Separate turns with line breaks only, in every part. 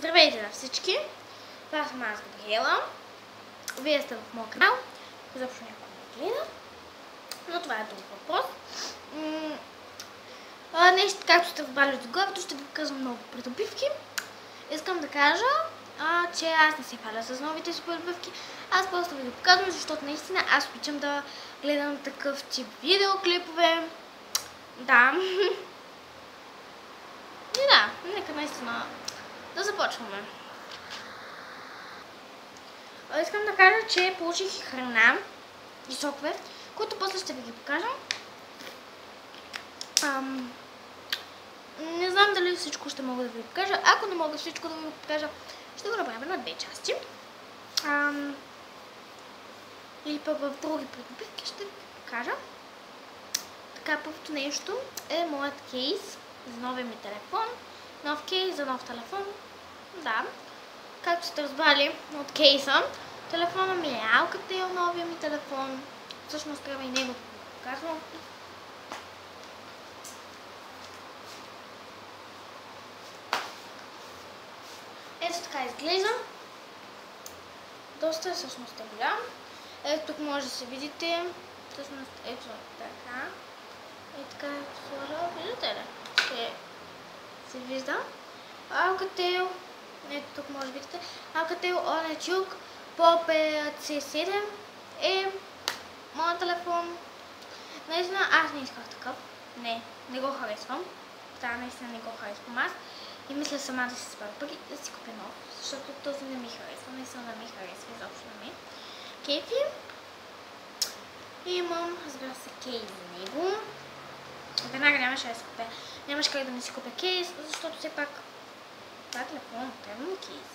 Здравейте на всички! Това съм аз, Габриела. Вие сте в моя канал. Изобщо някой не гледа. Но това е друг въпрос. Нещо, както сте разбрали от заглавието, ще ви показвам много придобивки. Искам да кажа, че аз не се хваля с новите си придобивки. Аз просто ви ги показвам, защото наистина аз обичам да гледам такъв тип видеоклипове. Да. И да, нека наистина да започваме. Искам да кажа, че получих храна и сокове, които после ще ви ги покажа. Не знам дали всичко ще мога да ви покажа. Ако не мога всичко да ви покажа, ще го направя на две части. Или пък в други придобивки ще ви покажа. Така, първото нещо е моят кейс за новия ми телефон. Нов кейс за нов телефон. Да. Както сте разбрали от кейса, телефона ми е Alcatel, новия ми телефон. Всъщност трябва и него да го показвам. Ето така изглежда. Доста всъщност е голям. Ето тук може да се видите. Всъщност ето така. Ето така е сложа. Виждате ли? Се вижда. Alcatel. Ето тук може да видите. Alcatel OneTube Pop C7 е моят телефон. Наистина аз не исках такъв. Не го харесвам. Да, наистина не го харесвам аз. И мисля сама да си спара пари да си купя нов, защото този не ми харесва. Наистина не ми харесва изобщо на мен. Кейфи. И имам, разбира се, кейс за него. Веднага нямаше да си купя. Нямаше как да не си купя кейс, защото все пак това телефон трябва му кейс.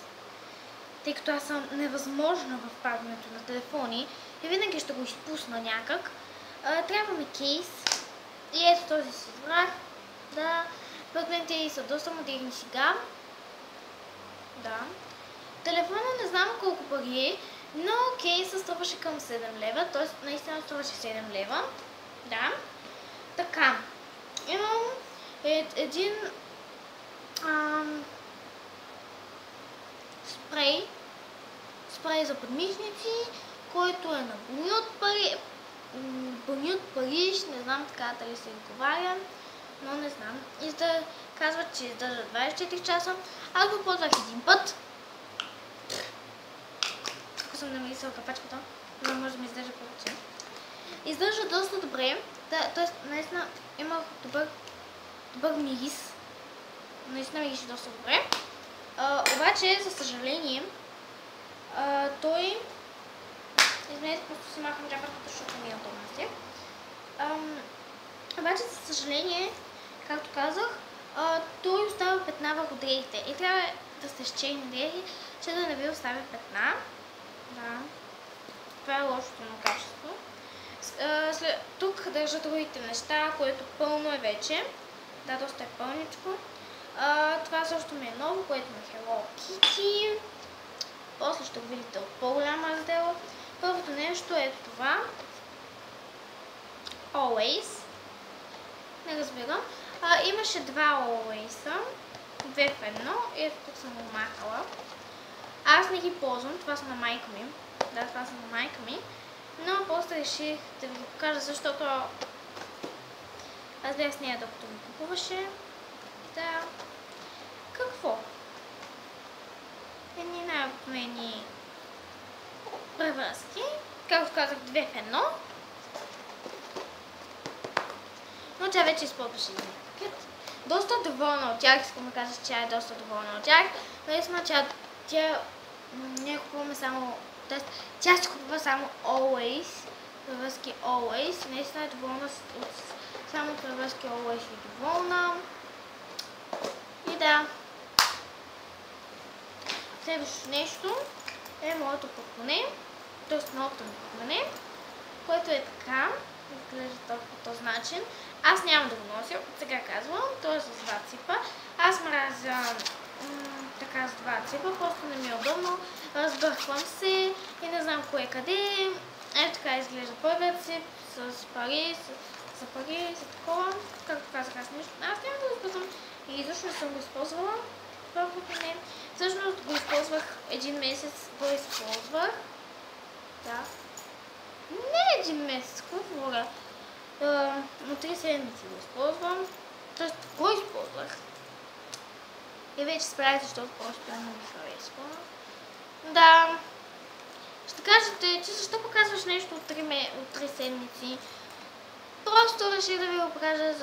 Тъй като аз съм невъзможна в пазенето на телефони и винаги ще го изпусна някак. Трябва ми кейс. И ето този си избрах. Да, пътните са доста модерни сега. Да. Телефона не знам колко пари е, но кейсът струваше към 7 лева, т.е. наистина струваше 7 лева. Да. Така. Имам един спрей за подмишници, който е на Бонют Париж, не знам така дали се изговаря, но не знам. Казват, че издържа 24 часа. Аз го ползвах един път. Ако съм намисала капачката, но може да ми издържа повече. Издържа доста добре, т.е. наистина има добър мирис. Наистина мирише доста добре. Обаче, за съжаление, той... Извинете, просто си махам джапата, защото ми е удобно си. Обаче, за съжаление, както казах, той остава петна върху дрехите. И трябва да сте щели дрехи, че да не ви оставя петна. Да. Това е лошото на качество. Тук държа другите неща, което пълно е вече. Да, доста е пълничко. Това също ми е ново, което е Hello Kitty. После ще го видите от по-голяма раздела. Първото нещо е това. Always. Не разбирам. Имаше два Always-а. 2 в едно. Ето тук съм го махала. Аз не ги ползвам. Това са на майка ми. Да, това са на майка ми. Но после реших да ви го покажа, защото аз бях с нея докато ми купуваше. Да. Какво? Едни най-обикновени превръзки. Както казах, 2 в едно. Но тя вече използваше един пакет. Доста доволна от тях. Искам да кажа, че тя е доста доволна от тях. Наистина, тя не купуваме само... Тя си купува само Always. Превръзки Always. Наистина е доволна от само превръзки Always и доволна. И да. Следващото нещо е моето портмоне. Т.е. новото ми портмоне, което е така. Изглежда по този начин. Аз няма да го нося, сега казвам, то е с два ципа. Аз мразя така с два ципа, просто не ми е удобно. Разбърквам се и не знам кое къде. Ето така изглежда първият цип с пари, за такова. Както казах, аз няма да го използвам и изобщо не съм го използвала. Първото не. Всъщност го използвах един месец, го използвах. Да. Не един месец, какво говоря? На 3 седмици го използвам. Тоест го използвах. И вече справя, защото просто не ми харесва. Да. Ще кажете, че защо показваш нещо от 3 седмици? Просто реших да ви го покажа,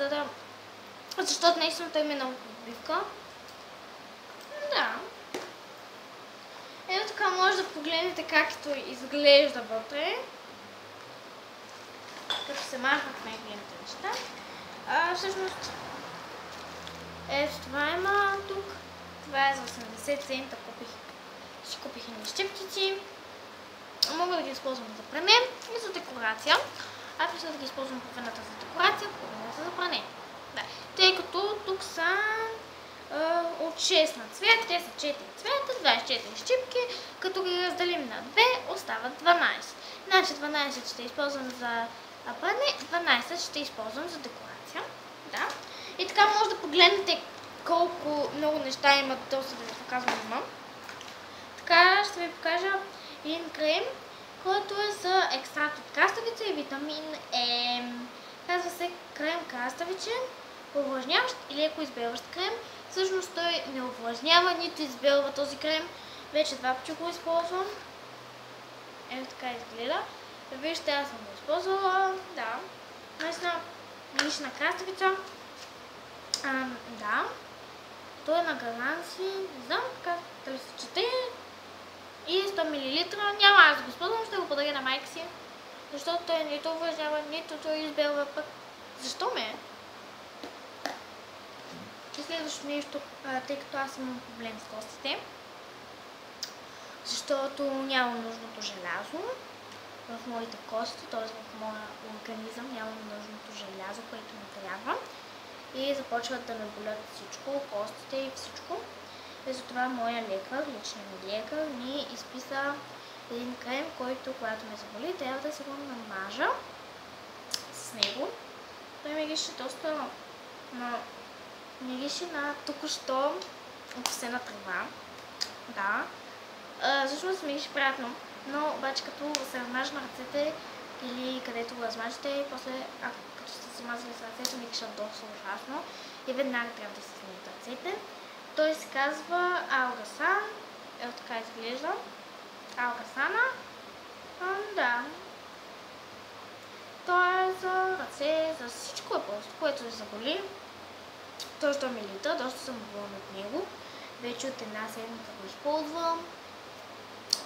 защото наистина той ми е много подбивка. Да. Ето така може да погледнете както изглежда вътре. Като се махнат най-големите неща. Всъщност, ето това има тук. Това е за 80 цента. Си купих едни щипчици. Мога да ги използвам за пране и за декорация. Аз мисля да ги използвам половината за декорация, половината за пране. Да. Тъй като тук са от 6 на цвет, те са 4 цвета, 24 щипки, като ги разделим на 2, остават 12. Значи 12 ще използвам за пране, 12 ще използвам за декорация. Да. И така може да погледнете колко много неща имат, доста да ви показвам има. Така ще ви покажа един крем, който е за екстракт от краставица и витамин Е. Казва се крем краставичен, увлажняващ и леко избелващ крем. Всъщност той не увлажнява, нито избелва този крем. Вече 2 пъти го използвам. Ето така изгледа. Вижте, аз съм го използвала. Да. Наистина лична краставица. Да. Той е на гаранция. Не знам как дали се чете. И 100 мл. Няма аз да го използвам, ще го подаря на майка си. Защото той нито увлажнява, нито той избелва пък. Защо ме? И следващото нещо, тъй като аз имам проблем с костите, защото нямам нужното желязо в моите кости, т.е. в моя организъм нямам нужното желязо, което ми трябва. И започват да ме болят всичко, костите и всичко. И затова моя лекар, личният ми лекар, ми изписа един крем, който, когато ме заболи, трябва да се го намажа с него. Той ми лише доста на току-що окосена трава. Да. Всъщност ми лише приятно, но обаче като се размажа на ръцете или където го размажете, после като сте се мазали с ръцете, ми лише доста ужасно и веднага трябва да се смените ръцете. Той се казва Алгасан. Ето така изглежда. Алгасана. Да. Той е за ръце, за всичко е просто, което се заболи. Той е 100 мл, доста съм доволна от него. Вече от една седмица го използвам.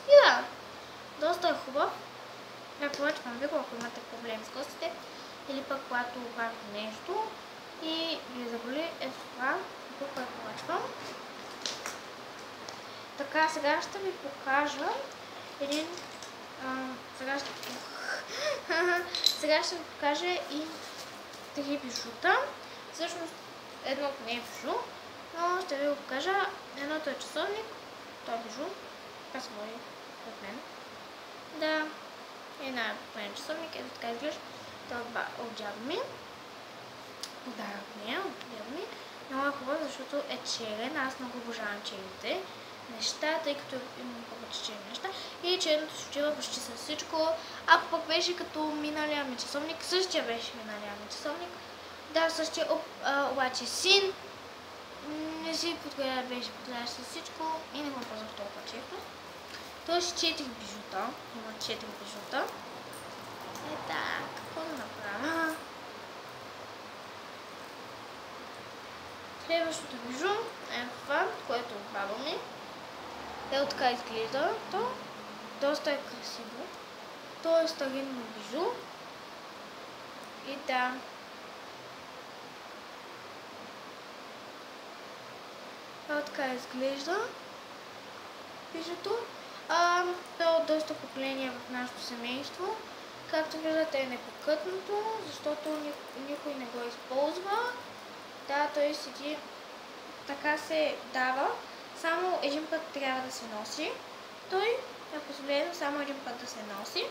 И да, доста е хубав. Препоръчвам ви го, ако имате проблем с костите. Или пък когато правите нещо и ви заболи, ето това го препоръчвам. Така, сега ще ви покажа един... Сега ще ви покажа и 3 бижута. Всъщност едното не е бижу, но ще ви го покажа. Едното е часовник, това е бижу. Това се води от мен. Да, една е часовник, ето така изглежда. Това е от дядо ми. Подарък ми е от дядо ми. Много е хубаво, защото е черен. Аз много обожавам черните неща, тъй като имам повече черни неща. И черното се отива почти с всичко. Ако пък беше като миналия ми часовник, същия беше миналия ми часовник. Да, същия, обаче син не си беше подходящ с всичко и не го ползвах толкова често. Той ще 4 бижута. Има 4 бижута. Е така, какво да направя? Следващото бижу е това, което е от баба ми. Ето така изглежда. То доста е красиво. То е старинно бижу. И да. Ето така изглежда бижуто. То е доста поколение в нашето семейство. Както виждате е непокътното, защото никой не го използва. Да, той седи, така се дава, само един път трябва да се носи. Той е позволено само един път да се носи.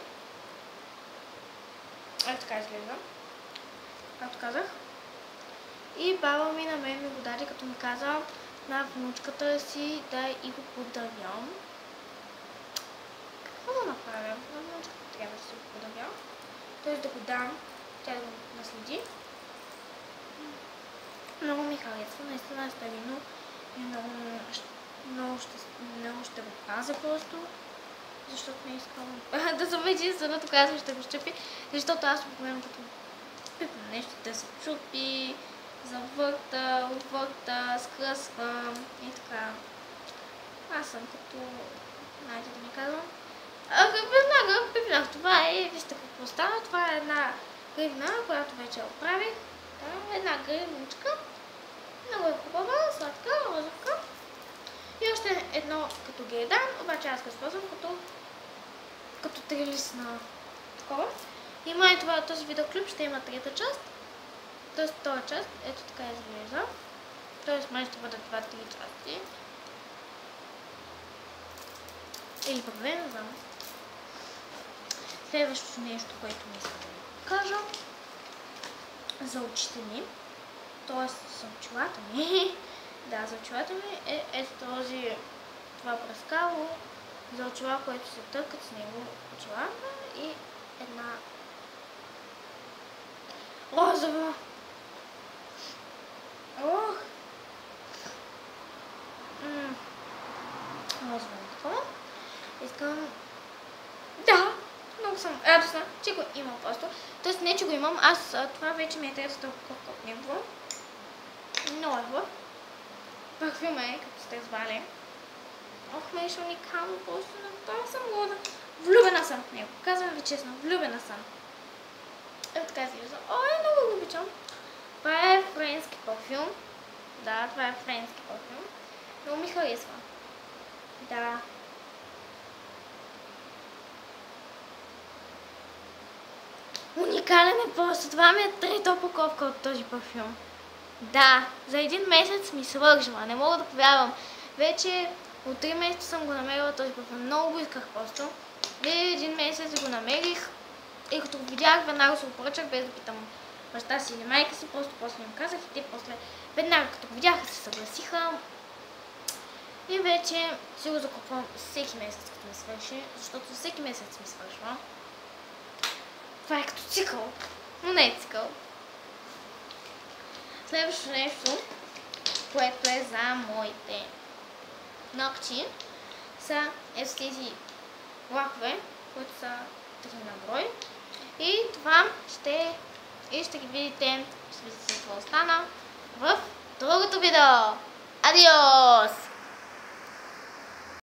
Ето така изглежда, както казах. И баба ми на мен ми го даде, като ми каза, на внучката си да и го подарям. Какво да направя? На внучката трябва да си го подаря. Т.е. да го дам, тя да го наследи. Много ми харесва, наистина е старинно и много ще го пазя просто, защото не искам да съм единствената, която ще го щупи, защото аз обикновено като пипна нещо да се чупи, завърта, отвърта, скръсвам и така. Аз съм като, знаете да ми казвам, веднага пипнах това и вижте какво стана. Това е една гривна, която вече оправих. Една гривничка. Много е хубава, сладка, розовка. И още едно като гейдан, обаче аз го използвам като трилистна такова. И май този видеоклип ще има трета част. Тоест втора част, ето така изглежда. Тоест май ще бъдат 2-3 части. Или пък не знам. Следващото нещо, което ми иска да ви кажа за очите ми, т.е. за очилата ми, да, за очилата ми е това пръскало за очила, което се търкат с него очилата и една розова. Розова такова. Искам. Да, много съм радостна, че го имам просто. Тоест не, че го имам, аз това вече ми е третата упаковка от него. Много е хубав. Парфюма е, като сте звали. Ох, ме е уникално, просто направо съм луда. Влюбена съм в него, казвам ви честно, влюбена съм. Ето така си виждам. Ой, много го обичам. Това е френски парфюм. Да, това е френски парфюм. Много ми харесва. Да. Уникален е просто. Това ми е трета опаковка от този парфюм. Да, за един месец ми свършва. Не мога да повярвам. Вече от 3 месеца съм го намерила този парфюм. Много го исках просто. Един месец го намерих и като го видях, веднага се го поръчах, без да питам баща си или майка си. Просто после им казах и те после веднага като го видяха се съгласиха. И вече си го закупвам всеки месец, като ми свърши, защото всеки месец ми свършва. Това е като цикъл, но не е цикъл. Следващото нещо, което е за моите ногти, са тези лакове, които са 3 на брой. И това ще ги видите, какво стана в другото видео. Адиос!